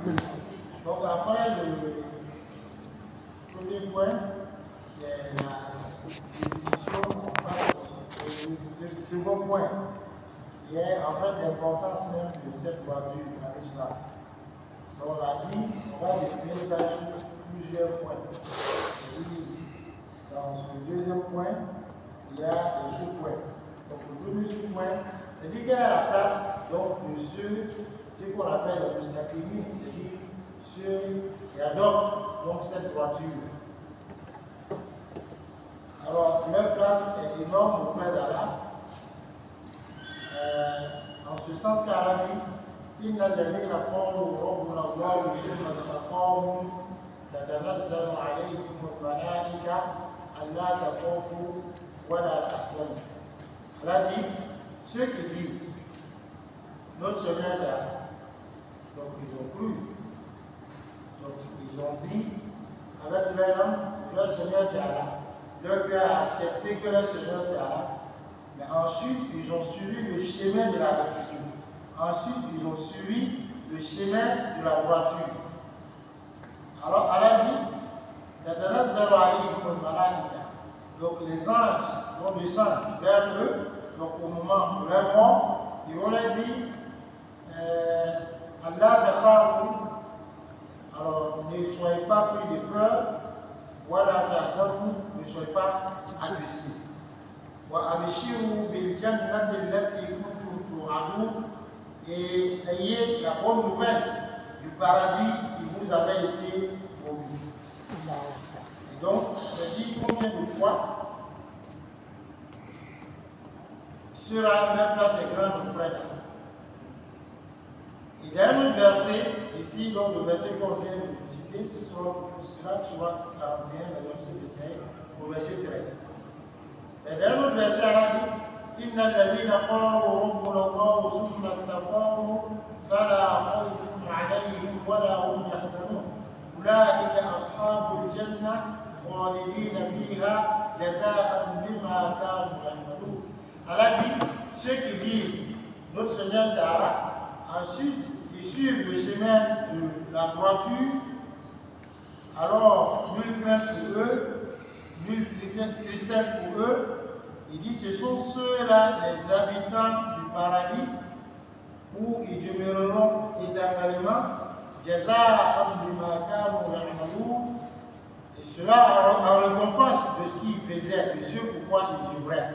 Donc après le premier point, la définition, on passe au second point, qui est en fait l'importance même de cette voiture dans l'islam. Donc on a dit, on va définir ça sur plusieurs points. Dans ce deuxième point, il y a les sous-points. Donc le premier sous-point, c'est dire quelle est la place donc, de ceux qu'on appelle les mustaqimines, c'est-à-dire ceux qui adoptent donc, cette voiture. Alors, leur place est énorme auprès d'Allah. En ce sens qu'Allah dit إن الذين قالوا ربنا الله ثم استقاموا تتنزل عليهم الملائكة ألا تخافوا ولا تحزنوا. Allah dit ceux qui disent notre Seigneur c'est Allah. Donc ils ont cru. Donc ils ont dit avec leur âme, leur Seigneur c'est Allah. Leur cœur a accepté que leur Seigneur c'est Allah. Mais ensuite ils ont suivi le chemin de la rectitude. Ensuite ils ont suivi le chemin de la droiture. Alors Allah dit تتنزل عليهم الملائكة. Donc les anges vont descendre vers eux. Donc au moment de leur mort, ils vont leur dire Allah takhafu. Alors ne soyez pas pris de peur. Wala tahzanu, ne soyez pas attristés. Wa abshiru bil jannati allati kuntum tu'adun. Et ayez la bonne nouvelle du paradis qui vous avait été promis. Et donc, c'est dit combien de fois sera même place est grande auprès d'Allah. Il y a un autre verset, ici, donc le verset qu'on vient de citer, c'est sur Fussilat, surat 41, le verset détaillé, au verset 13. Et dans un autre verset, Allah dit إن الذين قالوا ربنا الله ثم استقاموا فلا خوف عليهم ولا هم يحزنون أولئك أصحاب الجنة خالدين فيها جزاء بما كانوا يعملون. Allah dit ceux qui disent notre Seigneur c'est Allah, ensuite ils suivent le chemin de la droiture, alors nulle crainte pour eux, nulle tristesse pour eux. Il dit ce sont ceux-là les habitants du paradis où ils demeureront éternellement. Jaza'an bima kanu ya'malun. Et cela en récompense de ce qu'ils faisaient, de ce pourquoi ils œuvraient.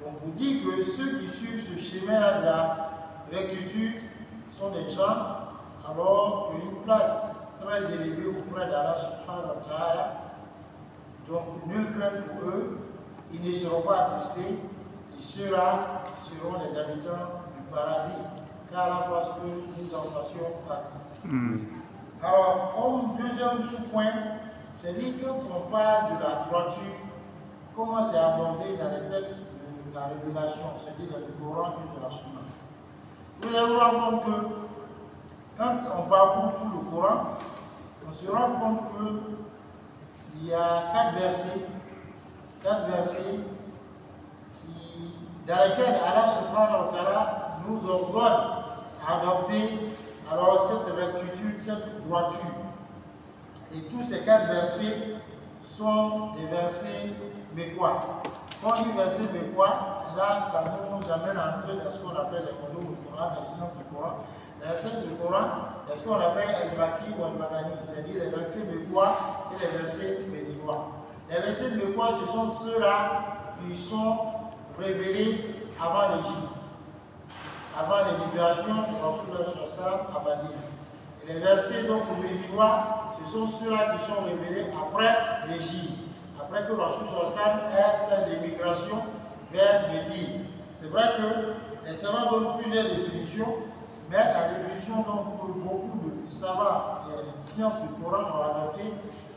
Donc on dit que ceux qui suivent ce chemin-là de la rectitude sont des gens alors qui ont une place très élevée auprès d'Allah subhanahu wa ta'ala. Donc nulle crainte pour eux. Ils ne seront pas attristés, ils seront les habitants du paradis, car la parce que nous en fassions partie. Alors, comme deuxième sous-point, c'est dit quand on parle de la droiture, comment c'est abordé dans les textes de la révélation, c'est-à-dire dans le Coran et de la Sunna. Vous allez vous rendre compte que quand on parcourt tout le Coran, on se rend compte qu'il y a 4 versets dans lesquels Allah subhanahu wa ta'ala nous ordonne à adopter alors cette rectitude, cette droiture. Et tous ces 4 versets sont des versets mécois. Quand on dit verset mécois, là ça nous amène à entrer dans ce qu'on appelle les ulum du Coran, les sciences du Coran. Dans les sciences du Coran, il y a ce qu'on appelle al-Maki ou al-Madani, c'est-à-dire les versets mécois et les versets médinois. Les versets mécois, ce sont ceux-là qui sont révélés avant l'Égypte, avant l'émigration de Rasulullah sallallahu à Madina. Et les versets donc médinois, ce sont ceux-là qui sont révélés après l'Égypte, après que Rasulullah sallallahu ait fait l'émigration vers Médine. C'est vrai que les savants donnent plusieurs définitions, mais la définition donc, que beaucoup de savants et sciences du Coran ont adopté,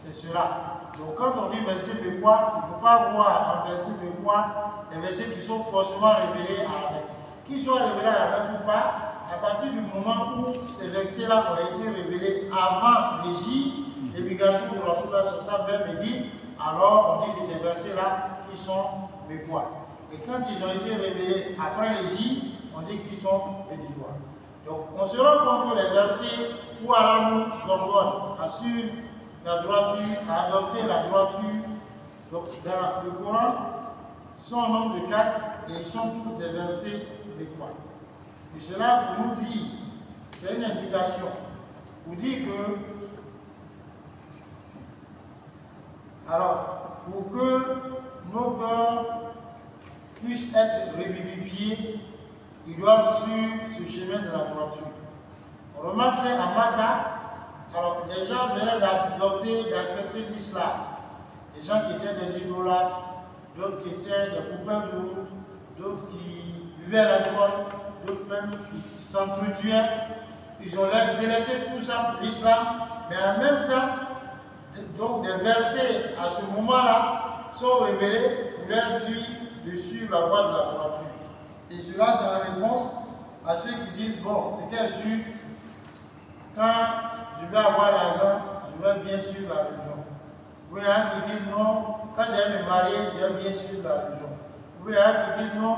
c'est cela. Donc quand on dit verset mécois, il ne faut pas voir en verset mécois les versets qui sont forcément révélés à la Mecque. Qu'ils soient révélés à la Mecque ou pas, à partir du moment où ces versets-là ont été révélés avant l'Égypte, l'émigration de Rasulullah sallallahu vers Médine, alors on dit que ces versets-là qui sont mécois. Et quand ils ont été révélés après l'Égypte, on dit qu'ils sont médinois. Donc on se rend compte que les versets où Allah nous ordonne à suivre la droiture, à adopter la droiture, donc dans le Coran, sont au nombre de 4 et ils sont tous des versets adéquats. Et cela pour nous dire, c'est une indication, pour dire que, alors, pour que nos cœurs puissent être revivifiés, ils doivent suivre ce chemin de la droiture. On remarque qu'à Makkah, alors les gens venaient d'adopter, d'accepter l'islam. Des gens qui étaient des idolâtres, d'autres qui étaient des poupées de route, d'autres qui buvaient l'alcool, d'autres même qui s'entretuaient. Ils ont délaissé tout ça pour l'islam, mais en même temps, donc des versets à ce moment-là sont révélés pour leur dire de suivre la voie de la droiture. Et cela, c'est la réponse à ceux qui disent, bon, c'est qu'un sûr, quand je vais avoir l'argent, je vais bien suivre la religion. Vous voyez, il y en a qui disent, non, quand je vais me marier, je vais bien suivre la religion. Vous voyez, il y en a qui disent, non,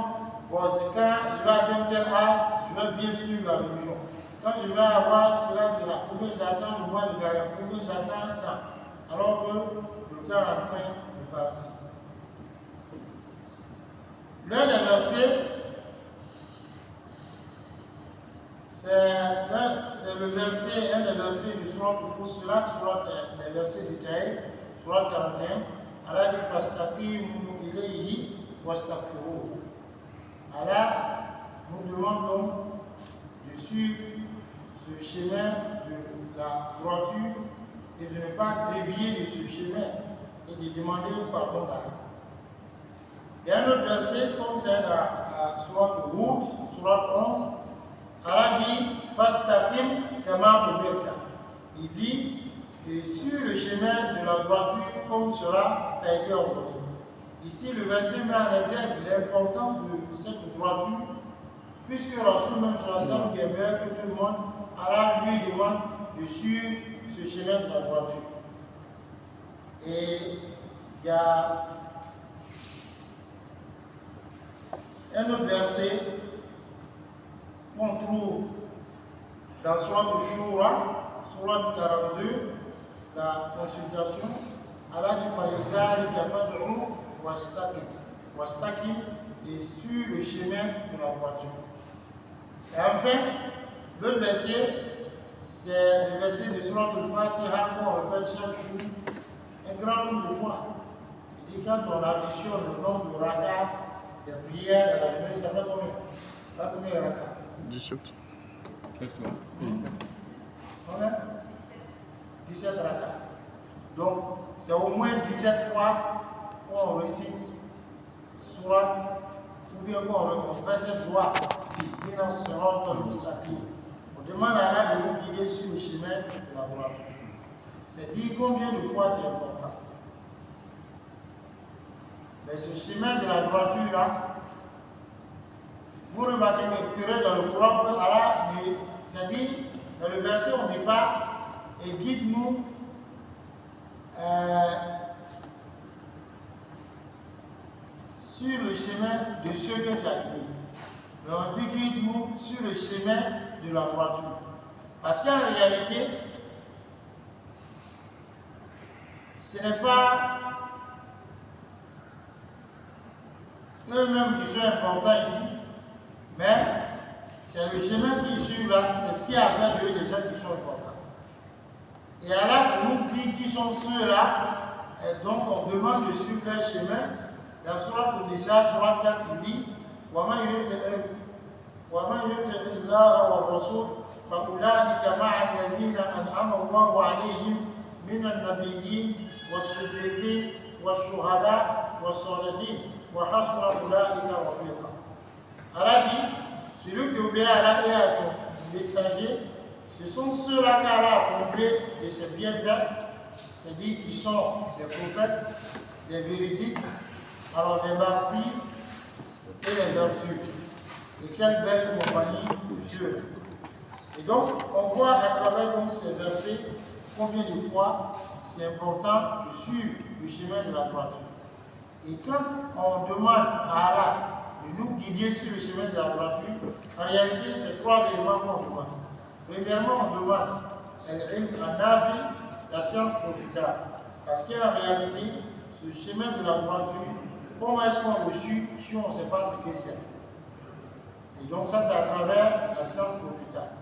bon, c'est quand je vais atteindre tel âge, je vais bien suivre la religion. Quand je vais avoir cela, ou bien j'attends le mois de carême, ou bien j'attends un temps, alors que le temps est en train de partir. L'un des versets, c'est le verset, un des versets du Surat Al-Fussilat, les versets détaillés, Surat 41. Allah dit Fastaqimu ilayhi wastaghfiruhu. Allah nous demande donc de suivre ce chemin de la droiture et de ne pas dévier de ce chemin et de demander pardon d'Allah. Il y a un autre verset, comme c'est dans Surat Hud, Surat 11, Allah dit Fastaqim kama umirta. Il dit et sur le chemin de la droiture, comme cela t'a été ordonné. Ici, le verset met en exergue l'importance de cette droiture, puisque Rasul même qui est meilleur que tout le monde, Allah lui demande de suivre ce chemin de la droiture. Et il y a un autre verset qu'on trouve dans Surat Al-Shura, Surat 42, la consultation. Allah dit Falizalika fad'u wastaqim, et sur le chemin de la droiture. Et enfin, l'autre verset, c'est le verset de Surat Al-Fatiha qu'on répète chaque jour un grand nombre de fois. C'est-à-dire quand on additionne le nombre de rakats des prières de la journée, ça fait combien? Ça fait combien de rakats? 17. Combien? 17 rakats. Donc, c'est au moins 17 fois qu'on récite Surat, ou bien qu'on fait cette voix qui est dans ce rang l'obstacle. On demande à Allah de nous guider sur le chemin de la droiture. C'est dire combien de fois c'est important. Mais ce chemin de la droiture là, vous remarquez que dans le Coran, Allah, c'est-à-dire, dans le verset, on ne dit pas et guide-nous sur le chemin de ceux que tu as guidés. Mais on dit guide-nous sur le chemin de la droiture. Parce qu'en réalité, ce n'est pas eux-mêmes qui sont importants ici, mais c'est le chemin qu'ils suivent là, c'est ce qui a fait de eux des gens qui sont importants. Et Allah nous dit qui sont ceux-là, et donc on demande de suivre leur chemin. Dans Surat Al-Nisa, Surat 4, il dit وَمَنْ يُطِعِ اللَّهَ وَالرَّسُولَ فَأُولَٰئِكَ مَعَ الَّذِينَ أَنْعَمَ اللَّهُ عَلَيْهِمْ مِنَ النَّبِيِّينَ وَالصِّدِّيقِينَ وَالشُّهَدَاءِ وَالصَّالِحِينَ وَحَسُنَ أُولَٰئِكَ رَفِيقًا. Allah dit, celui qui obéit à Allah et à son messager, ce sont ceux-là qu'Allah a comblés de ses bienfaits, c'est-à-dire qui sont les prophètes, les véridiques, alors les martyrs et les vertus. Et quelle belle compagnie de Dieu. Et donc, on voit à travers donc, ces versets combien de fois c'est important de suivre le chemin de la droiture. Et quand on demande à Allah de nous guider sur le chemin de la droiture, en réalité, c'est 3 éléments qu'on demande. Premièrement, on demande la science profitable. Parce qu'en réalité, ce chemin de la droiture, comment est-ce qu'on le suit si on ne sait pas ce que c'est? Et donc ça, c'est à travers la science profitable.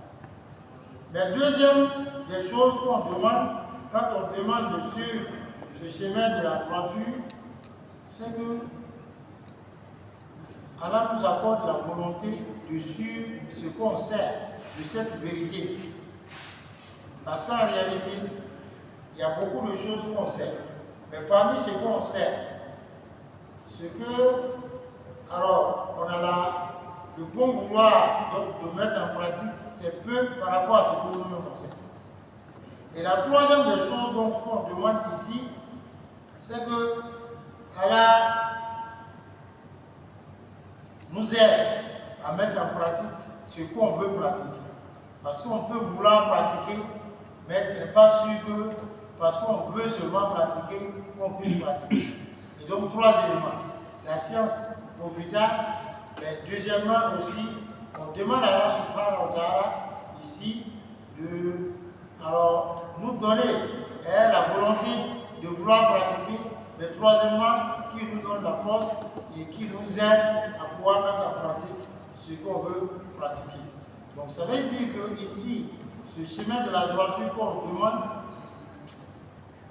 Mais deuxième des choses qu'on demande, quand on demande de suivre ce chemin de la droiture, c'est que Allah nous apporte la volonté de suivre ce qu'on sait de cette vérité. Parce qu'en réalité, il y a beaucoup de choses qu'on sait. Mais parmi ce qu'on sait, ce que, alors, on a le bon vouloir donc, de mettre en pratique, c'est peu par rapport à ce que nous on sait. Et la troisième des choses qu'on demande ici, c'est que Allah nous aide à mettre en pratique ce qu'on veut pratiquer. Parce qu'on peut vouloir pratiquer, mais ce n'est pas sûr que parce qu'on veut seulement pratiquer, qu'on puisse pratiquer. Et donc, 3 éléments. La science profitable, mais deuxièmement aussi, on demande à Allah subhanahu wa ta'ala ici de nous donner la volonté de vouloir pratiquer, mais troisièmement, qui nous donne la force et qui nous aide à pouvoir mettre en pratique ce qu'on veut pratiquer. Donc ça veut dire que ici, ce chemin de la droiture qu'on demande,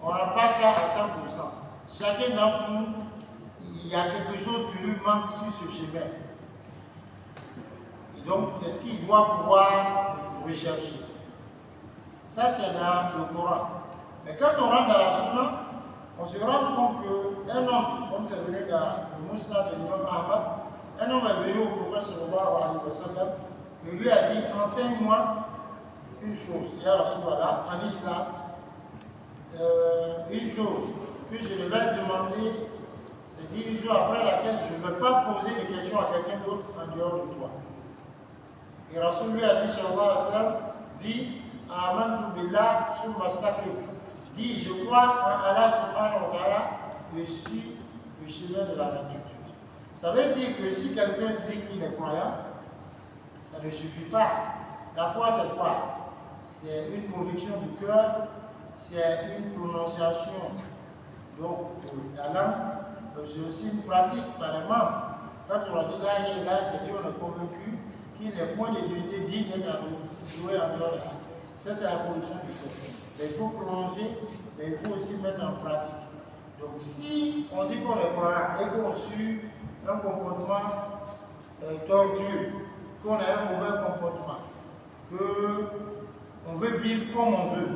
on n'a pas ça à 100%. Chacun d'entre nous, il y a quelque chose qui lui manque sur ce chemin. Et donc c'est ce qu'il doit pouvoir rechercher. Ça c'est dans le Coran. Mais quand on rentre dans la Sunna, on se rend compte qu'un homme, comme c'est venu dans le Mousnad de l'imam Ahmad, un homme est venu au prophète sallallahu alayhi wa sallam et lui a dit, enseigne-moi une chose, ya Rasulallah, en islam, une chose que je devais demander, c'est-à-dire une chose après laquelle je ne vais pas poser des questions à quelqu'un d'autre en dehors de toi. Et Rasul lui a dit, sallallahu alayhi wa sallam, dit, Amantu billah, summa istaqim. Dit, je crois en Allah subhanahu wa ta'ala, je suis le chemin de la rectitude. Ça veut dire que si quelqu'un dit qu'il est croyant, ça ne suffit pas. La foi, c'est quoi? C'est une conviction du cœur, c'est une prononciation donc, de la langue, c'est aussi une pratique par les membres. Quand on a dit là, c'est dit on est convaincu qu'il n'est point de divinité digne d'être joué en dehors de là. Ça, c'est la conviction du cœur. Mais il faut prononcer, mais il faut aussi mettre en pratique. Donc, si on dit qu'on est croyant et qu'on suit un comportement tordu, qu'on a un mauvais comportement, qu'on veut vivre comme on veut,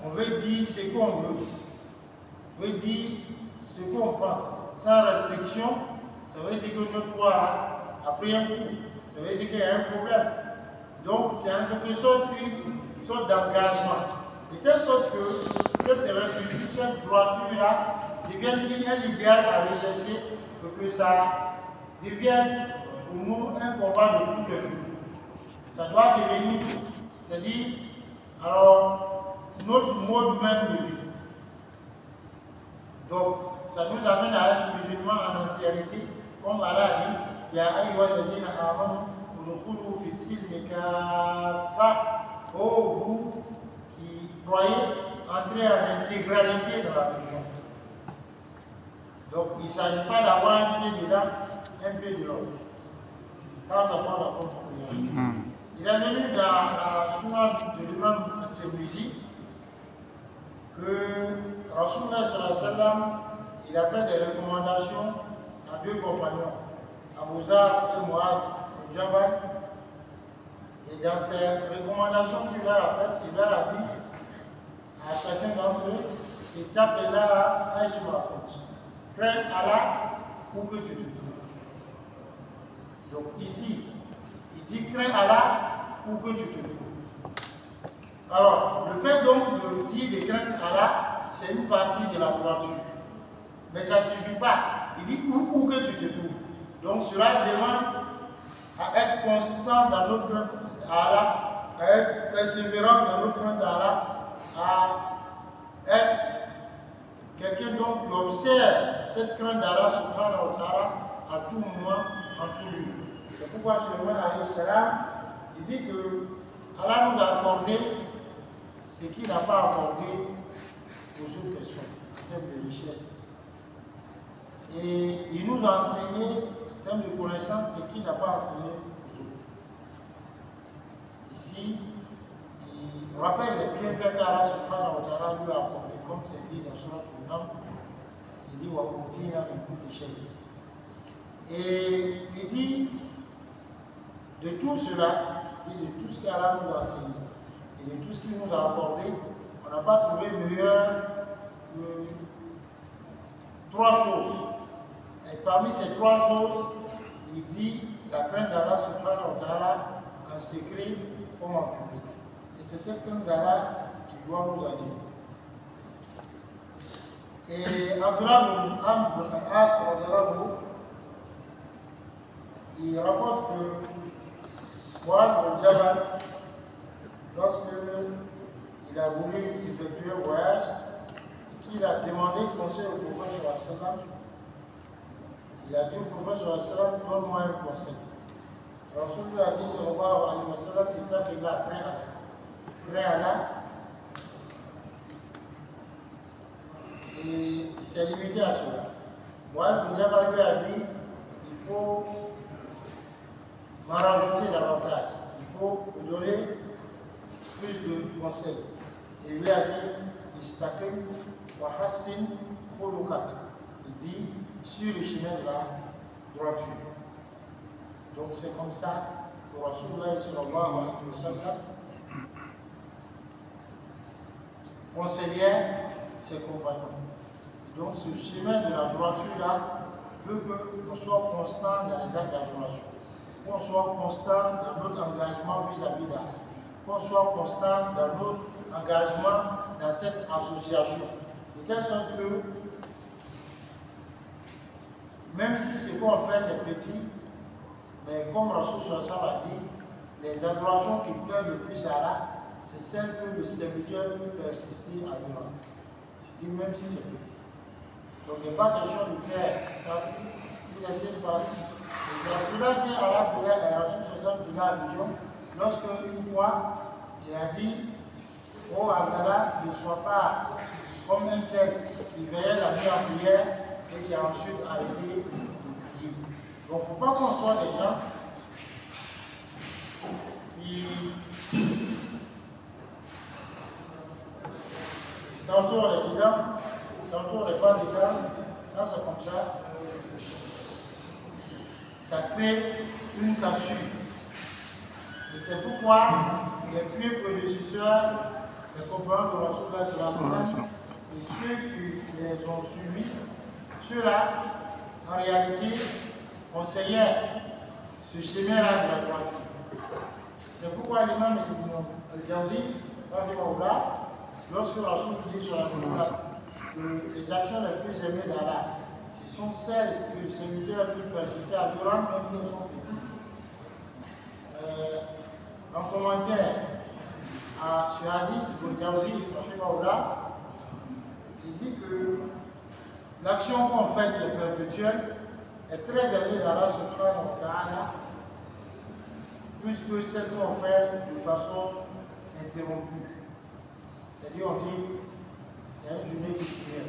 on veut dire ce qu'on veut, on veut dire ce qu'on pense, sans restriction, ça veut dire que notre foi a pris un coup, ça veut dire qu'il y a un problème. Donc, c'est en quelque sorte une sorte d'engagement. De telle sorte que cette république, cette droiture-là, devienne un idéal à rechercher pour que ça devienne pour nous un combat de tous les jours. Ça doit devenir, c'est-à-dire, alors, notre mode même de vie. Donc, ça nous amène à être musulmans en entièreté, comme Allah a dit, Ya ayyuhallazina amanu udkhulu fis-silmi kaffa. Oh, vous qui croyez, entrez en intégralité dans la religion. Donc, il ne s'agit pas d'avoir un pied dedans, un pied dehors. Quand on apprend la compréhension. Il est venu dans la sunna de l'imam Tirmizi que Rasulullah sallallahu alayhi wa sallam, il a fait des recommandations à 2 compagnons, Abu Zar et Muaz au Jabal. Et dans ces recommandations qu'il leur a faites, il leur a dit à chacun d'entre eux, Ittaqillah aïsuma kunt. Crains Allah où que tu te trouves. Donc ici, il dit crains Allah où que tu te trouves. Alors, le fait donc de dire de craindre Allah, c'est une partie de la droiture. Mais ça ne suffit pas. Il dit où que tu te trouves. Donc cela demande à être constant dans notre crainte à Allah, à être persévérant dans notre crainte à Allah, à être quelqu'un donc qui observe cette crainte d'Allah subhanahu wa ta'ala à tout moment, en tout lieu. C'est pourquoi Suleiman alayhi salam, il dit que Allah nous a accordé ce qu'il n'a pas accordé aux autres personnes, en termes de richesse. Et il nous a enseigné, en termes de connaissance, ce qu'il n'a pas enseigné aux autres. Ici, il rappelle les bienfaits qu'Allah subhanahu wa ta'ala lui a accordé, comme c'est dit dans Surat Al-Nam, il dit wa utina min kulli shay. Et il dit de tout cela, c'est-à-dire de tout ce qu'Allah nous a enseigné et de tout ce qu'il nous a accordé, on n'a pas trouvé meilleur que 3 choses. Et parmi ces 3 choses, il dit la crainte d'Allah subhanahu wa ta'ala en secret comme en public. Et c'est cette crainte d'Allah qui doit nous animer. Et Abdullah bin Amr bin al-As, il rapporte que Muaz bin Jabal, lorsque il a voulu effectuer un voyage, qu'il a demandé conseil au prophète sallallahu alayhi wa sallam, il a dit au prophète sallallahu alayhi wa sallam, donne-moi un conseil. Rasul lui a dit sallallahu alayhi wa sallam, qu'il a craint Allah. Et il s'est limité à cela. Muaz bin Jabal lui a dit, il faut m'en rajouter davantage, il faut me donner plus de conseils. Et il lui a dit, Istaqim wa hassin khulukak. Il dit, sur le chemin de la droiture. Donc c'est comme ça que Rasulullah sallallahu alayhi wa sallam conseillait ses compagnons. Et donc ce chemin de la droiture là veut qu'on soit constant dans les actes d'adoration, qu'on soit constant dans notre engagement vis-à-vis d'Allah, qu'on soit constant dans notre engagement dans cette association, de telle sorte que même si ce qu'on fait c'est petit, mais comme Rasul a dit, les adorations qui plaisent le plus à Allah, c'est celles que le serviteur peut persister à lui rendre. C'est-à-dire même si c'est petit. Donc il n'y a pas question de faire partie, de laisser une partie. Et c'est à cela qu'Allah prière, et Rasul faisait allusion, lorsque une fois, il a dit, oh Allah, ne sois pas comme un tel qui veillait la nuit en prière et qui a ensuite arrêté de prier. Donc il ne faut pas qu'on soit des gens qui tantôt on est dedans, tantôt on n'est pas dedans. Quand c'est comme ça crée une cassure. Et c'est pourquoi les pieux prédécesseurs, les compagnons de Rasulullah sallallahu alayhi wa sallam, et ceux qui les ont suivis, ceux-là, en réalité, conseillaient ce chemin-là de la droiture. C'est pourquoi l'imam Ibn al-Jawzi, lorsque Rasul dit sur la sallam que les actions les plus aimées d'Allah, ce sont celles que le serviteur peut persister à durant, même si elles sont petites. En commentaire à ce hadith, Ibn Jawzi, il dit que l'action qu'on fait qui est perpétuelle est très aimée d'Allah subhanahu wa ta'ala, plus que celle qu'on fait de façon interrompue. C'est-à-dire, on dit, il y a une journée qui vient,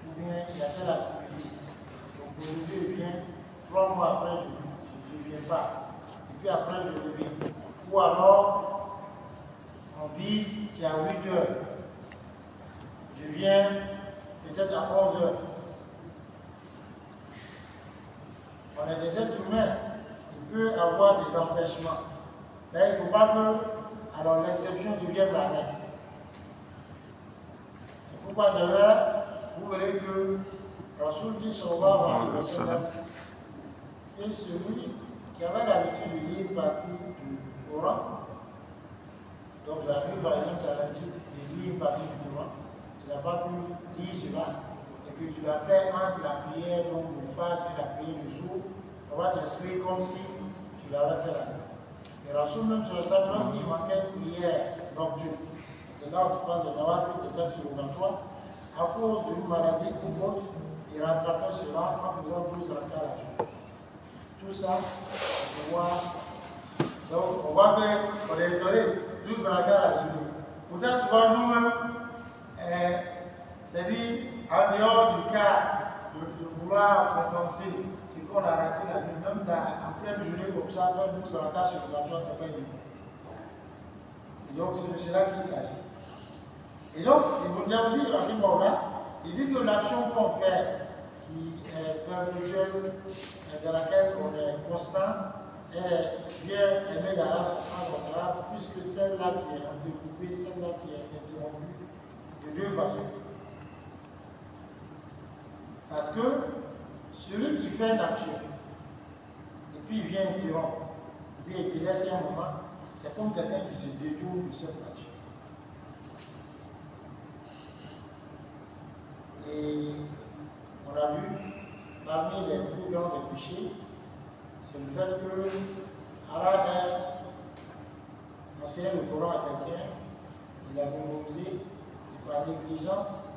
ou bien il y a telle activité. Donc aujourd'hui, il vient, 3 mois après, je ne viens pas. Et puis après, je reviens. Ou alors, on dit, c'est à 8 heures. Je viens peut-être à 11 heures. On est des êtres humains. Il peut y avoir des empêchements. Mais il ne faut pas que, alors l'exception devienne la règle. C'est pourquoi d'ailleurs, vous verrez que Rasul dit sallallahu alayhi wa sallam que celui qui avait l'habitude de lire une partie du Coran, donc la nuit par exemple, tu as l'habitude de lire une partie du Coran, tu n'as pas pu lire cela, et que tu l'as fait entre la prière donc de phase et la prière du jour, on va t'inscrire comme si tu l'avais fait la nuit. Et Rasul même sur ça, lorsqu'il manquait une prière nocturne, c'est là où tu parles de nawafil, des actes surrogatoires, à cause d'une maladie ou autre, il rattrapait cela en faisant 12 rakats la journée. tout ça, on voit. Donc, on voit qu'on est étonné, 12 rakats à la journée. Pourtant, souvent, nous-mêmes, c'est-à-dire, en dehors du cas de vouloir compenser ce qu'on a raté la nuit, même en pleine journée comme ça, faire 12 rakats sur la journée, c'est pas évident. Et donc, c'est de cela qu'il s'agit. Et donc, Ibn Jawzi, il dit que l'action qu'on fait, qui est perpétuelle, dans laquelle on est constant, est bien aimée d'Allah subhanahu wa ta'ala, puisque celle-là qui est découpée, celle-là qui est interrompue, de deux façons. Parce que celui qui fait une action, et puis il vient interrompre, et puis il délaisse un moment, c'est comme quelqu'un qui se détourne de cette action. Et on a vu, parmi les plus grands des péchés, c'est le fait que Allah a enseigné le Coran à quelqu'un, il a mémorisé, et par négligence,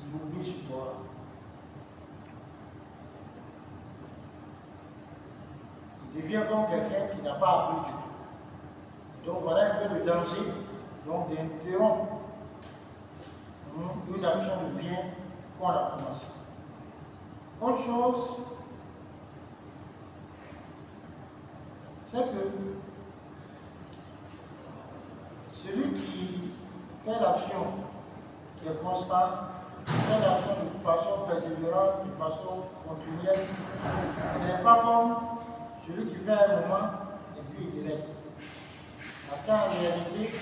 il oublie ce Coran. Il devient comme quelqu'un qui n'a pas appris du tout. Et donc voilà un peu le danger d'interrompre une action de bien qu'on a commencé. Autre chose, c'est que celui qui fait l'action, qui est constant, fait l'action de façon persévérante, de façon continuelle, ce n'est pas comme celui qui fait un moment et puis il délaisse. Parce qu'en réalité,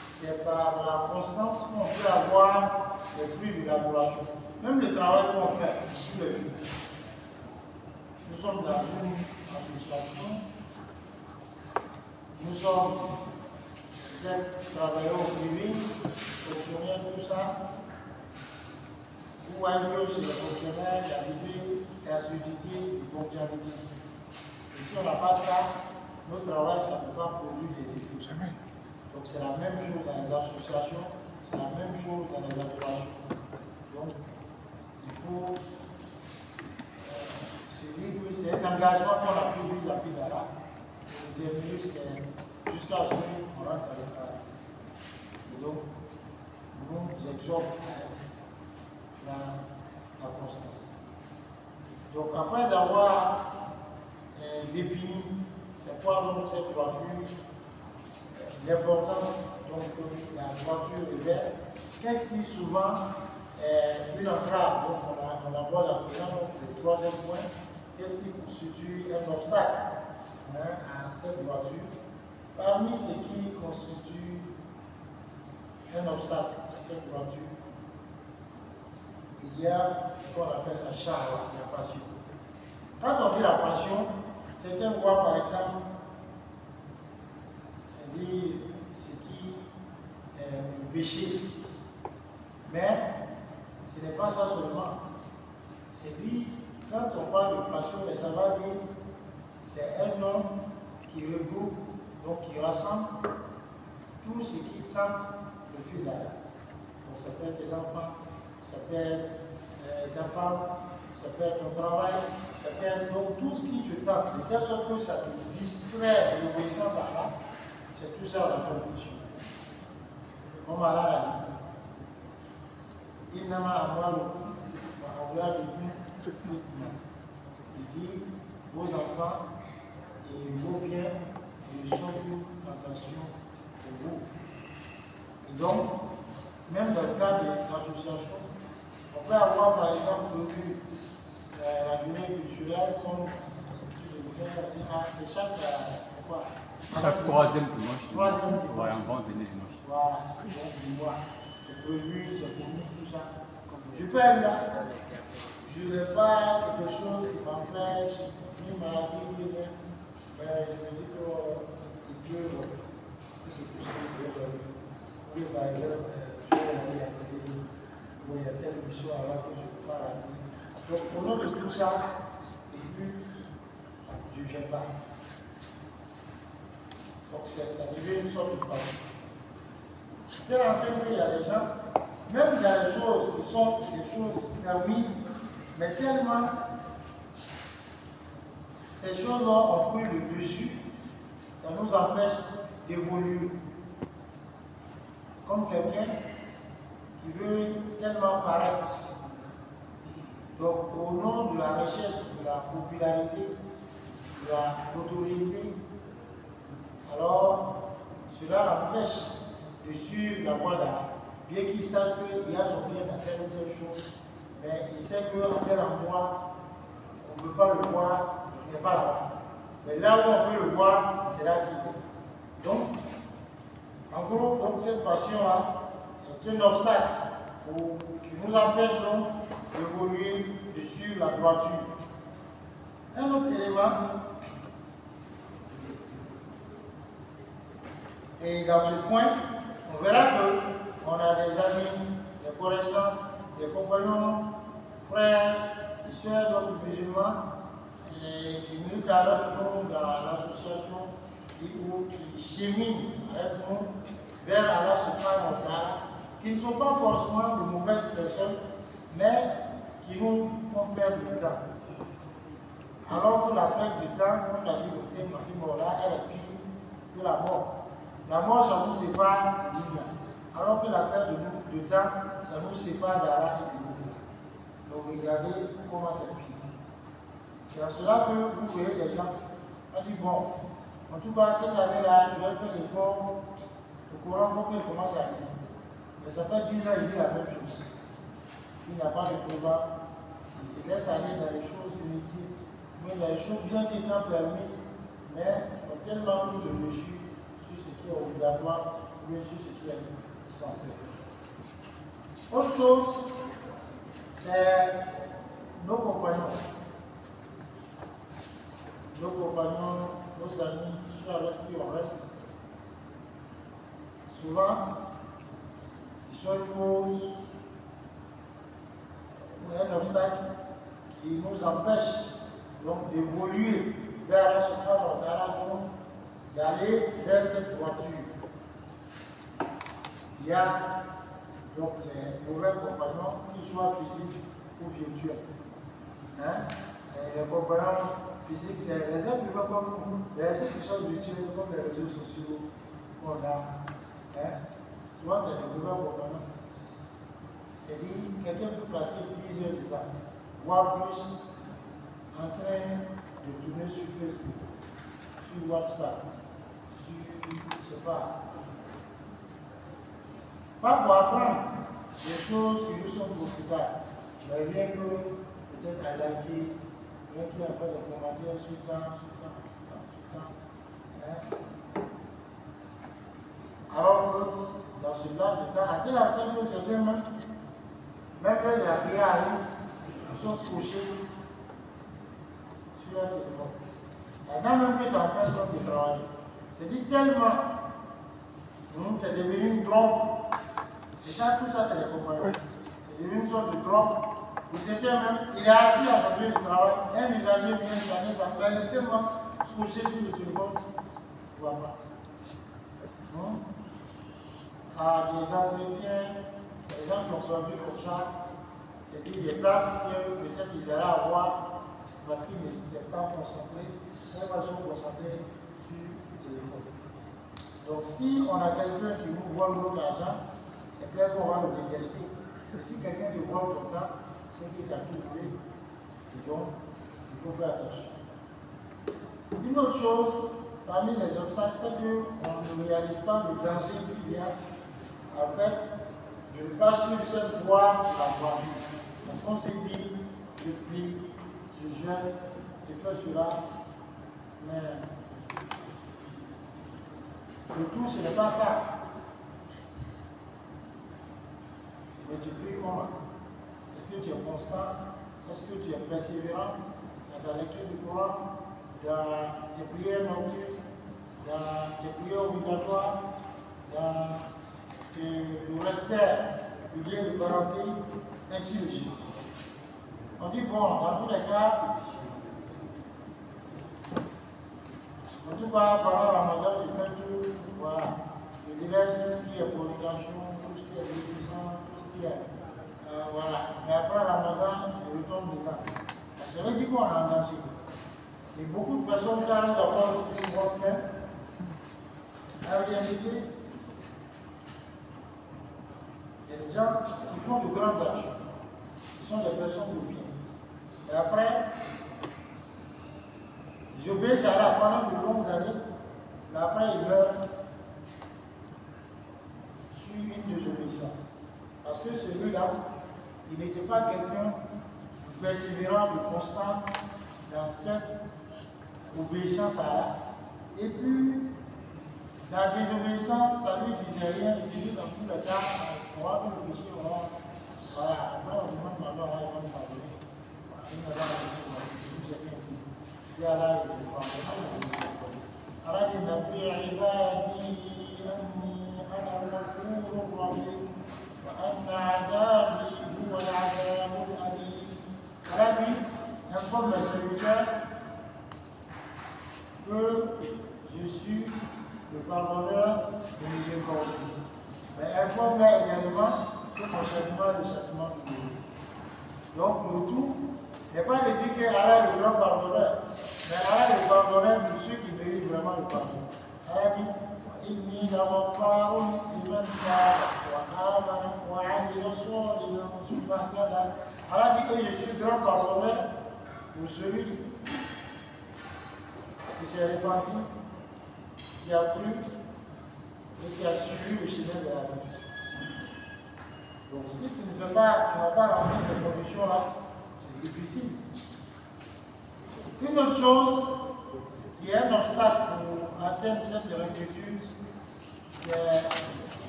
c'est par la constance qu'on peut avoir les fruits de l'adoration. Même le travail qu'on fait tous les jours. Nous sommes dans une association, nous sommes peut-être travailleurs au privé, fonctionnaires, tout ça. Vous voyez que chez les fonctionnaires, il y a l'idée d'assiduité, de ponctualité. Et si on n'a pas ça, notre travail, ça ne peut pas produire des effets. Donc c'est la même chose dans les associations, c'est la même chose dans les adorations. Donc il faut se dire que c'est un engagement qu'on a pris vis-à-vis d'Allah. Le début, c'est jusqu'à ce qu'on rentre dans le travail. Et donc, nous exhortons à être dans la constance. Donc après avoir défini c'est quoi donc cette droiture, l'importance de la droiture de verre, qu'est-ce qui souvent est une entrave, donc on aborde à présent le troisième point, qu'est-ce qui constitue un obstacle à cette droiture. Parmi ce qui constitue un obstacle à cette droiture, il y a ce qu'on appelle la shahwa, la passion. Quand on dit la passion, certains voient par exemple, c'est-à-dire ce qui est le péché. Mais ce n'est pas ça seulement. C'est-à-dire, quand on parle de passion, les savants disent c'est un nom qui regroupe, donc qui rassemble tout ce qui tente le Fils d'Adam. Donc ça peut être tes enfants, ça peut être ta femme, ça peut être ton travail, ça peut être donc tout ce qui te tente, de telle sorte que ça te distrait de l'obéissance à Allah, c'est tout ça la condition. Comme Allah l'a dit. Innama amwalukum wa awladukum fitna. Il dit vos enfants et vos biens ne sont une tentation pour vous. Et donc, même dans le cas de l'association, on peut avoir par exemple la journée culturelle comme c'est chaque troisième dimanche. Troisième dimanche. Voilà, un bon dernier dimanche. Voilà, donc du mois. C'est prévu, c'est promis, tout ça. Je peux être là. Je ne fais pas quelque chose qui m'empêche, une maladie, mais je me dis qu'il peut, c'est tout ce que je veux. Oui, par exemple, je vais aller à la télé, où il y a telle émission avant que je ne peux pas rater. Donc, au nom de tout ça, et puis, je ne viens pas. Donc, ça devient une sorte de passion. Je te renseigne qu'il y a des gens, même dans les choses qui sont des choses permises, mais tellement ces choses ont pris le dessus, ça nous empêche d'évoluer. Comme quelqu'un qui veut tellement paraître. Donc, au nom de la recherche de la popularité, de la notoriété, alors cela l'empêche de suivre la voie d'Allah. Bien qu'il sache qu'il y a son bien dans telle ou telle chose, mais il sait qu'à tel endroit, on ne peut pas le voir, il n'est pas là-bas. Mais là où on peut le voir, c'est là qu'il est. Donc, en gros, donc, cette passion-là est un obstacle qui nous empêche donc d'évoluer, de suivre la droiture. Un autre élément, et dans ce point, on verra qu'on a des amis, des connaissances, des compagnons, frères et sœurs donc musulmans qui militent avec nous dans l'association ou qui cheminent avec nous vers Allah subhanahu wa ta'ala, qui ne sont pas forcément de mauvaises personnes, mais qui nous font perdre du temps. Alors que la perte du temps, comme l'a dit le King Mahimola, elle est pire que la mort. La mort, ça nous sépare d'Illah. Alors que la perte de temps, ça nous sépare d'Allah et de nous. Donc regardez comment c'est pire. C'est à cela que vous voyez des gens qui disent, bon, en tout cas, cette année-là, je vais faire l'effort, le Coran, il faut qu'il commence à lire. Mais ça fait 10 ans qu'il dit la même chose. Il n'y a pas de programme. Il se laisse aller dans les choses inutiles. Mais les choses bien qu'étant permises, mais qui ont tellement pris de mesures sur ce qui est obligatoire ou bien sur ce qui est essentiel. Autre chose, c'est nos compagnons. Nos compagnons, nos amis, ceux avec qui on reste. Souvent, ils sont une cause ou un obstacle qui nous empêche donc d'évoluer vers la subhanahu wa ta'ala, d'aller vers cette voiture. Il y a donc les mauvais compagnons, qu'ils soient physiques ou virtuels. Hein? Les compagnons physiques, c'est les êtres humains comme nous, mais ceux qui sont virtuels comme les réseaux sociaux qu'on a. Hein? Souvent, c'est les mauvais compagnons. C'est-à-dire, quelqu'un peut passer 10 heures de temps, voire plus, en train de tourner sur Facebook, sur WhatsApp, sur, je ne sais pas pour apprendre des choses qui nous sont profitables, mais rien que peut-être à liker, rien qui a fait des commentaires sur temps. Hein? Alors que dans ce laps de temps, à tel enseigne que certains même quand la prière arrive, ils sont scotchés sur leur téléphone. Il y en a même qui s'empêchent de travailler. C'est dit tellement, c'est devenu une drogue. Et ça, tout ça, c'est les compagnons. C'est devenu une sorte de drogue. Pour certains même, il est assis à sa lieu de travail, un usager vient scanner sa main, il est tellement scotché sur le téléphone, il ne voit pas. À des entretiens, les gens qui ont perdu comme ça, c'est-à-dire des places que peut-être ils allaient avoir parce qu'ils n'étaient pas concentrés, mais ils sont concentrés sur le téléphone. Donc si on a quelqu'un qui nous vole notre argent, c'est clair qu'on va le détester. Mais si quelqu'un te vole ton temps, c'est qu'il t'a tout volé. Et donc, il faut faire attention. Une autre chose, parmi les obstacles, c'est qu'on ne réalise pas le danger qu'il y a en fait de ne pas suivre cette voie de la voie. Parce qu'on s'est dit, je prie, je jeûne, je fais cela, mais le tout, ce n'est pas ça. Mais tu pries comment? Est-ce que tu es constant? Est-ce que tu es persévérant dans ta lecture du Coran, dans tes prières nocturnes, dans tes prières obligatoires, dans le respect du lien de parenté, ainsi de suite. On dit, bon, dans tous les cas, en tout cas, pendant Ramadan, je fais tout, voilà. Je dirais tout ce qui est fornication, tout ce qui est médisant, tout ce qui est. Voilà. Mais après Ramadan, je retombe dedans. Ça veut dire qu'on est en danger. Et beaucoup de personnes, quand nous avons une bonne main, en réalité, il y a des gens qui font de grandes actions. Ce sont des personnes de bien. Et après, ils obéissent à Allah pendant de longues années, mais après ils meurent sur une désobéissance. Parce que celui-là, il n'était pas quelqu'un de persévérant, de constant dans cette obéissance à Allah. Et puis, la désobéissance, ça ne lui disait rien, il s'est dit dans tout le cas, on va faire le péché, on va. Voilà, après on demande pardon, Allah, il va nous pardonner. Il nous a dit, il y a là, il nous pardonne. Allah dit, Nabi ibadi, anni ana al-ghafur rahim, wa anna azabi huwa al-azab al-alim. Allah dit, informe mes serviteurs que je suis le pardonneur de miséricorde. Mais informe-les également que mon châtiment est le châtiment de Dieu. Donc le tout n'est pas de dire qu'Allah est le grand pardonneur, mais Allah est le pardonneur de ceux qui méritent vraiment le pardon. Allah dit إني لغفار لمن تاب وآمن وعمل صالحا ثم اهتدى. Allah dit que je suis grand pardonneur pour celui qui s'est repenti, qui a cru et qui a suivi le chemin de la vie. Donc si tu n'as pas rempli ces conditions-là, c'est difficile. Une autre chose qui est un obstacle pour atteindre cette rectitude, c'est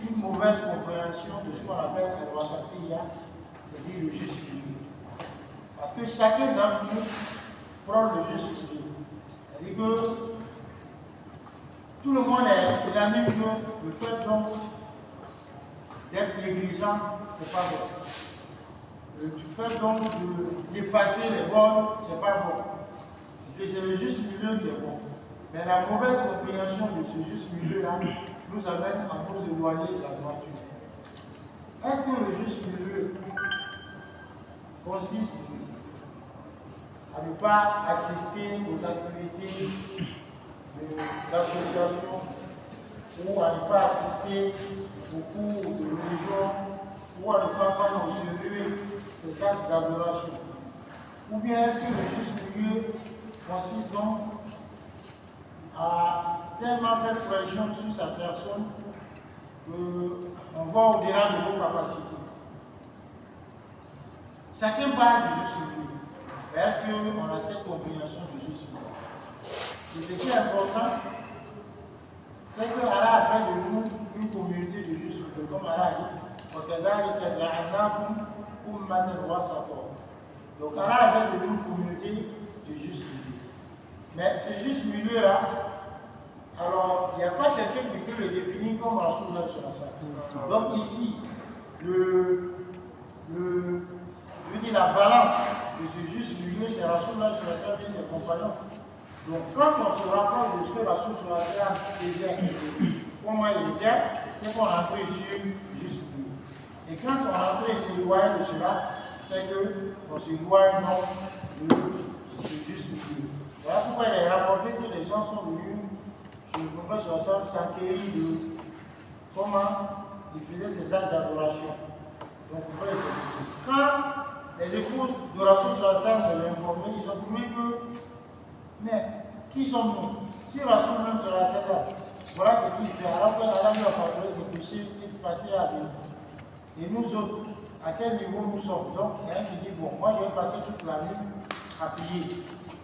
une mauvaise compréhension de ce qu'on appelle al-wasatiyya, c'est-à-dire le juste milieu. Parce que chacun d'entre nous prend le juste milieu. C'est-à-dire que tout le monde est unanime que le fait donc d'être négligent, c'est pas bon. Le fait donc de dépasser les bornes, c'est pas bon. Et c'est le juste milieu qui est bon. Mais la mauvaise compréhension de ce juste milieu-là nous amène à nous éloigner de la droiture. Est-ce que le juste milieu consiste à ne pas assister aux activités d'association ou à ne pas assister aux cours de religion ou à ne pas prendre au sérieux ces actes d'adoration? Ou bien est-ce que le juste milieu consiste donc à tellement faire pression sur sa personne qu'on va au-delà de nos capacités? Chacun parle du juste milieu. Mais est-ce qu'on a cette compréhension du juste milieu? Et ce qui est important, c'est que Allah a fait de nous une communauté de juste milieu. Comme Allah a dit, donc Allah a fait de nous une communauté de juste milieu. Mais ce juste milieu-là, alors il n'y a pas quelqu'un qui peut le définir comme Rasulullah sallallahu alayhi wa sallam. Donc ici, je veux dire la balance de ce juste milieu, c'est Rasulullah sallallahu alayhi wa sallam et ses compagnons. Donc quand on se rapproche de ce que Rasulullah sallallahu alayhi wa sallam faisait et comment il était, c'est qu'on entre sur juste milieu. Et quand on entre et s'éloigne de cela, c'est qu'on s'éloigne de ce juste milieu. Voilà pourquoi il est rapporté que les gens sont venus chez le prophète sallallahu s'enquérir de comment il faisait ses actes d'adoration. Donc, quand les épouses de Rasoul sallallahu l'ont informé, ils ont trouvé que, mais qui sommes-nous? Si Rasoul même sallallahu voilà ce qu'il fait, alors que Allah lui a pardonné ses péchés et passé à lui. Et nous autres, à quel niveau nous sommes? Donc, il y a un qui dit, bon, moi je vais passer toute la nuit à prier.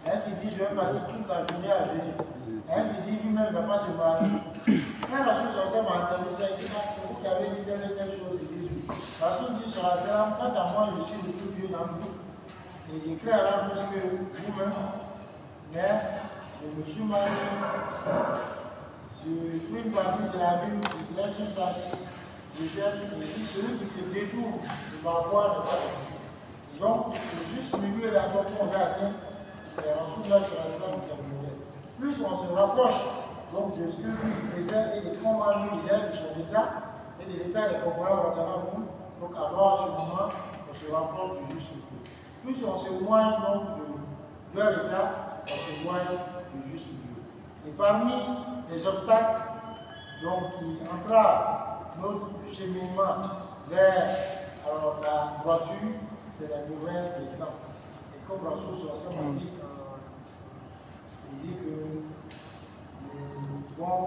Il y a un qui dit, je vais passer toute la journée à jeûner. Il y a un qui dit, lui-même ne va pas se marier. Quand Rasoul sallallahu a entendu ça, il dit, ah, c'est vous qui avez dit telle et telle chose. Il dit, oui. Rasoul dit, sallallahu, quant à moi, je suis le tout Dieu dans vous. Et j'écris à la plus que vous-même, mais je me suis marié sur une partie de la Bible, je laisse une partie. Je gêne et dit, celui qui se détourne de ma voie ne va pas. Donc, c'est juste milieu là qu'on va atteindre, c'est Rasulullah sallallahu qui a montré. Plus on se rapproche donc de ce que lui faisait et de comment lui il est de son état et de l'état des compagnons nous. Donc alors à ce moment, on se rapproche du juste milieu. Plus on s'éloigne donc de leur état on se loigne du juste milieu. Et parmi les obstacles donc, qui entravent notre cheminement vers la droiture, c'est les mauvais exemples. Et comme Rassoul Sossam a dit, il dit que le bon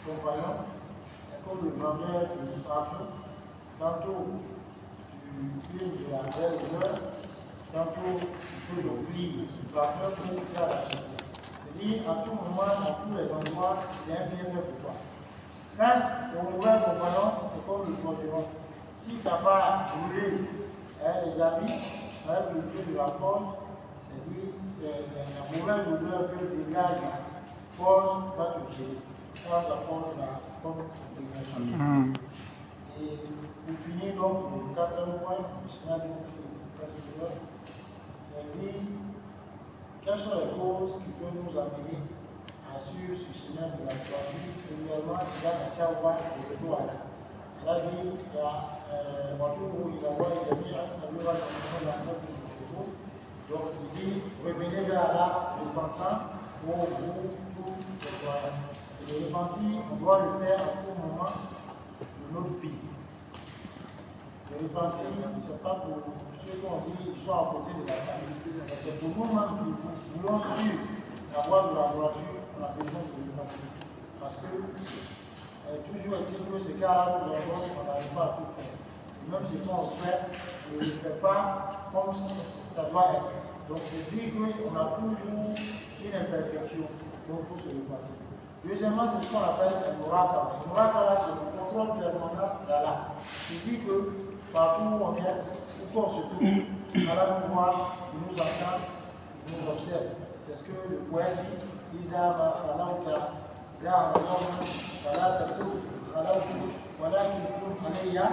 compagnon est comme le vendeur de parfum. Tantôt, tu fumes de la belle odeur, tantôt, tu peux l'offrir ce parfum pour faire la chanson. C'est-à-dire, à tout moment, à tous les endroits, il y a un bienfait pour toi. Quand ton nouvel compagnon, c'est comme le forgeron. Si tu n'as pas brûlé les habits avec le feu de la forge, c'est-à-dire c'est la mauvaise odeur que dégage la forge va te gêner. Quand tu apportes la porte de Et pour finir, donc, le quatrième point, c'est-à-dire quelles sont les causes qui peuvent nous amener à suivre ce chemin de la droiture. Premièrement, il y a la Kawa de retour à là. Elle a dit, il y a Matou, il a mis un nouveau donc il dit, revenez vers Allah, repentant, pour vous, tout le croyants. Et le repentir, on doit le faire à tout moment de notre vie. Le repentir, ce n'est pas pour ceux qu'on dit qu'ils sont à côté de la famille, mais c'est pour nous-mêmes qui voulons suivre la voie de la droiture, on a besoin de repentir. Parce que toujours est-il que ce cas-là nous ordonne, on n'arrive pas à tout faire. Et même si on fait, on ne le fait pas comme ça doit être. Donc c'est dire qu'on a toujours une imperfection, donc il faut se repentir. Deuxièmement, c'est ce qu'on appelle le Murakaba. Le Murakaba, c'est le contrôle permanent d'Allah. Il dit que partout où on est, où on se trouve, Allah nous voit, il nous entend, il nous observe. C'est ce que le poète dit, Isama Khalauta, Ya Allah, Khalata Kou, Khalautu, Walakin Kum Alayya,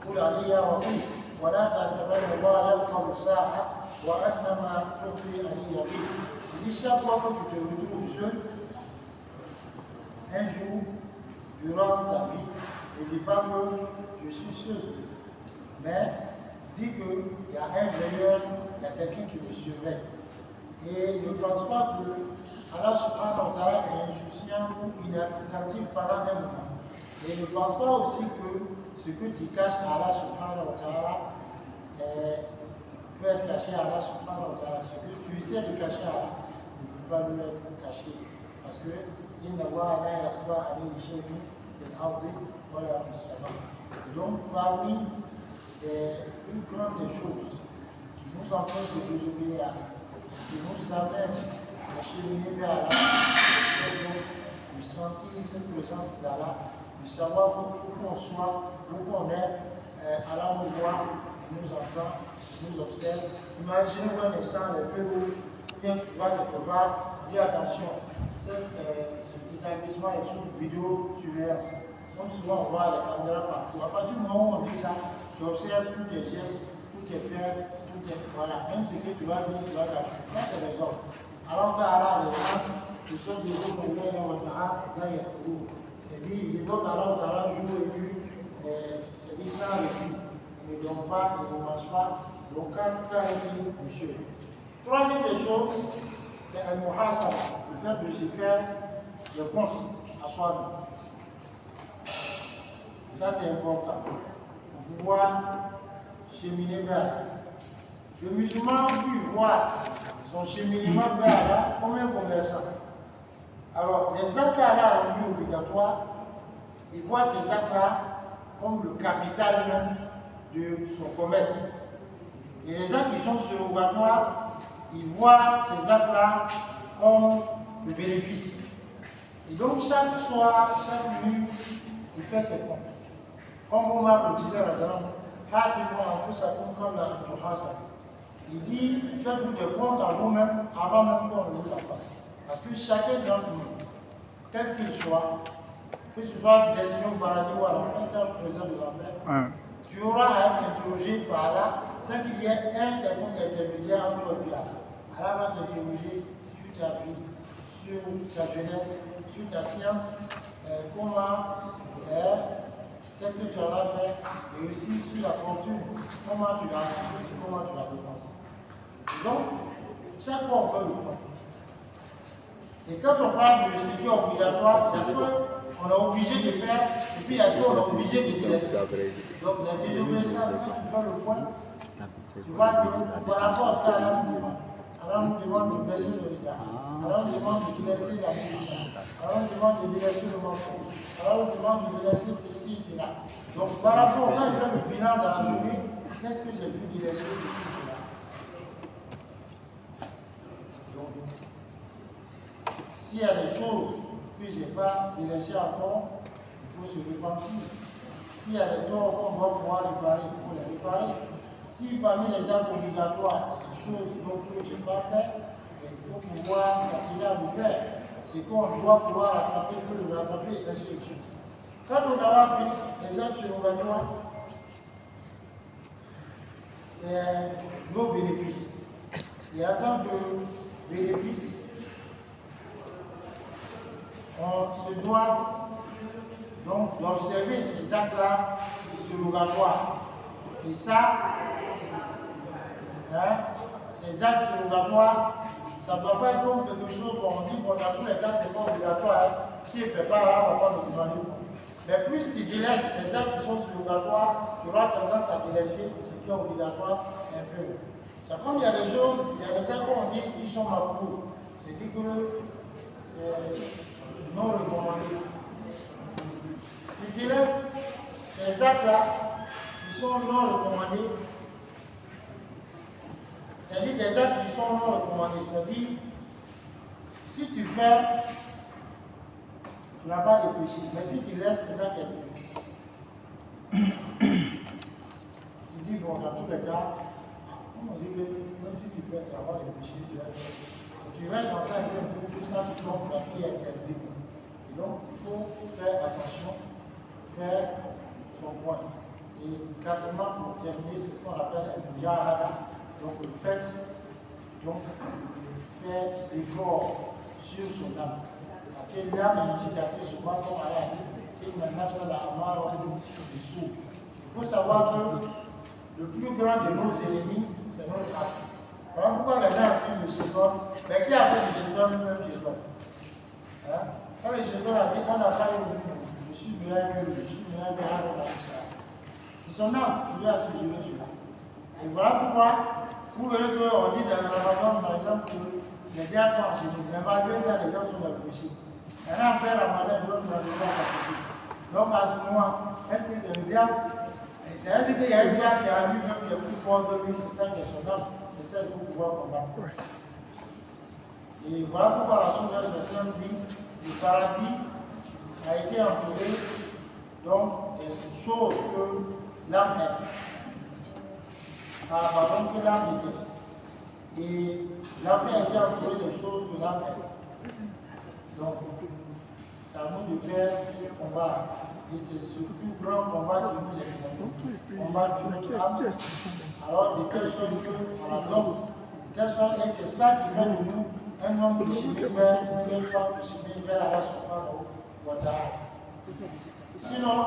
Kul Alayya wa Kou, Walaka Sabal Allah Yalfa Sa'a, Wa Annama Tufi Alayya Kou. Il dit chaque fois que tu te retrouves seul, un jour, durant ta vie, ne dis pas que je suis seul, mais dis qu'il y a un veilleur, il y a quelqu'un qui me surveille. Et ne pense pas que Allah subhanahu wa ta'ala est insouciant ou inattentif pendant un moment. Et ne pense pas aussi que ce que tu caches à Allah subhanahu wa ta'ala peut être caché à Allah subhanahu wa ta'ala. Ce que tu essaies de cacher à Allah ne peut pas lui être caché. Parce que et donc, parmi une grande des choses qui nous empêche de désobéir à Allah, qui nous amène à cheminer vers Allah, c'est donc de sentir cette présence d'Allah, de savoir où qu'on soit, où qu'on est, Allah nous voit, il nous entend, il nous observe. Imaginez-vous un instant les feux rouges, bien tu vois quelque part, dis attention. Cet établissement est sous vidéo surveillance. Comme souvent on voit les caméras partout. À partir du moment où on dit ça, tu observes tous tes gestes, tous tes faits, tout tes. Voilà. Même ce que tu vas dire, tu vas dire. Ça, c'est les hommes. Alors qu'Allah, les gens, nous sommes des hommes qui viennent dans votre art, là, il y a tout. C'est-à-dire, ils évoquent Allah jour et nuit. C'est-à-dire, ça, le vie. Ils ne dorment pas, ils ne mangent pas. Donc, quand il dit, monsieur. Troisième des choses, c'est un muhasaba, le fait de se faire le compte à soi-même. Ça, c'est important pour pouvoir cheminer vers Allah. Le musulman peut voir son cheminement vers Allah comme un commerçant. Alors, les actes qu'Allah a rendus obligatoires, il voit ces actes-là comme le capital même de son commerce. Et les actes qui sont surrogatoires, il voit ces actes-là comme le bénéfice. Et donc chaque soir, chaque nuit, il fait ses comptes. Comme Omar le disait il dit, faites-vous des comptes à vous-même avant même qu'on ne vous la fasse. Parce que chacun d'entre nous, quel qu'il soit, que ce soit destiné au paradis ou à l'enfer, dans le présent de l'enfer, tu auras à être interrogé par là sans qu'il y ait un quelconque intermédiaire entre toi et Allah. Allah va t'interroger sur ta vie, sur ta jeunesse, sur ta science, qu'est-ce que tu en as fait, et aussi sur la fortune, comment tu l'as acquise et comment tu l'as dépensé. Donc, chaque fois on fait le point. Et quand on parle de ce qui est obligatoire, c'est ce qu'on est obligé de faire, et puis il y a ce qu'on est obligé de laisser. Donc la désobéissance, quand tu fais le point, tu vois que par rapport à ça, Allah nous demande de baisser le regard. Allah nous demande de laisser la médisance. Allah nous demande de laisser le mensonge. Allah nous demande de laisser ceci et cela. Donc par rapport, quand je fais le bilan dans la journée, qu'est-ce que j'ai pu délaisser de tout cela? Donc, s'il y a des choses que je n'ai pas délaissées encore, il faut se repentir. S'il y a des torts qu'on doit pouvoir réparer, il faut les réparer. Si parmi les actes obligatoires, il y a des choses dont je n'ai pas fait, il faut pouvoir s'atteler à le faire. C'est qu'on doit pouvoir rattraper, il faut le rattraper, et ainsi de suite. Quand on a fait les actes obligatoires, c'est nos bénéfices. Et en tant que bénéfice, on se doit donc d'observer ces actes-là surrogatoires. Et ça, ces actes surrogatoires, ça ne doit pas être comme quelque chose qu'on dit, dans tous les cas, c'est pas obligatoire. S'il ne fait pas, là, on ne va pas nous demander. Mais plus tu délaisses les actes qui sont surrogatoires, tu auras tendance à délaisser ce qui est obligatoire un peu. C'est comme il y a des choses, il y a des actes qu'on dit qui sont makruh. C'est-à-dire que c'est non recommandé. Tu délaisses ces actes-là qui sont non recommandés. C'est-à-dire des actes qui sont non recommandés. C'est-à-dire, si tu fais, tu n'as pas de péché. Mais si tu laisses, c'est ça qui est péché. Tu dis, bon, dans tous les cas, on dit que même si tu fais, tu n'as pas de péché. Tu restes dans ça un peu jusqu'à ce que tu tombes dans ce qui est interdit. Et donc, il faut faire attention, faire son point. Et quatrièmement, pour terminer, c'est ce qu'on appelle un jahada. Donc, le fait de faire l'effort sur son âme. Parce que l'âme est incitatrice, je crois, comme Allah a dit, il faut savoir que le plus grand de nos ennemis, c'est notre âme. Voilà pourquoi les gens accusent le chétan. Mais qui a fait le chétan lui-même chétan? Quand le chétan a dit, je suis meilleur que lui, je suis meilleur que lui, c'est son âme qui lui a suggéré cela. Et voilà pourquoi, vous verrez qu'on dit dans le Ramadan, par exemple, que les diables sont enchaînés. Mais malgré ça, les gens sont dans le péché. Maintenant, après Ramadan, ils doivent nous arriver à la péché. Donc à ce moment, est-ce que c'est le diable? C'est-à-dire qu'il y a un diable qui a lui même qui est plus fort que lui, c'est ça qui est son âme. C'est ça qu'il faut pouvoir combattre. Et voilà pourquoi la Sourate dit le paradis a été entouré donc des choses que l'âme aime. Pardon, que l'âme déteste. Et l'âme a été entouré des choses que l'âme aime. Donc, c'est à nous de faire ce combat. Et c'est ce plus grand combat qui nous est demandé. Combat de notre âme. Alors, de quelle sorte qu'on adopte, et c'est ça qui fait de nous un homme qui chemine vers une femme qui chemine vers Allah subhanahu wa ta'ala. Sinon,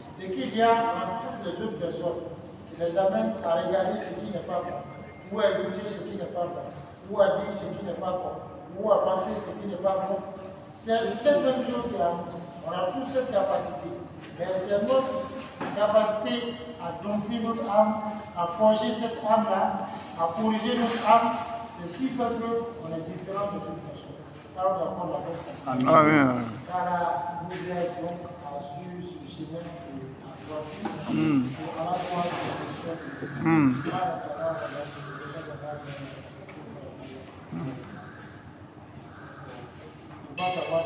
ce qu'il y a dans toutes les autres personnes qui les amène à regarder ce qui n'est pas bon, ou à écouter ce qui n'est pas bon, ou à dire ce qui n'est pas bon, ou à penser ce qui n'est pas bon, c'est cette même chose qu'il y a. On a toute cette capacité. Mais c'est notre capacité à dompter notre âme, à forger cette âme-là, à corriger notre âme. C'est ce qui fait qu'on est différent de toute personne. Car nous avons la bonne compagnie. Amen. Car nous aidons donc à suivre ce chemin de la droiture pour à la fois se Je pense avoir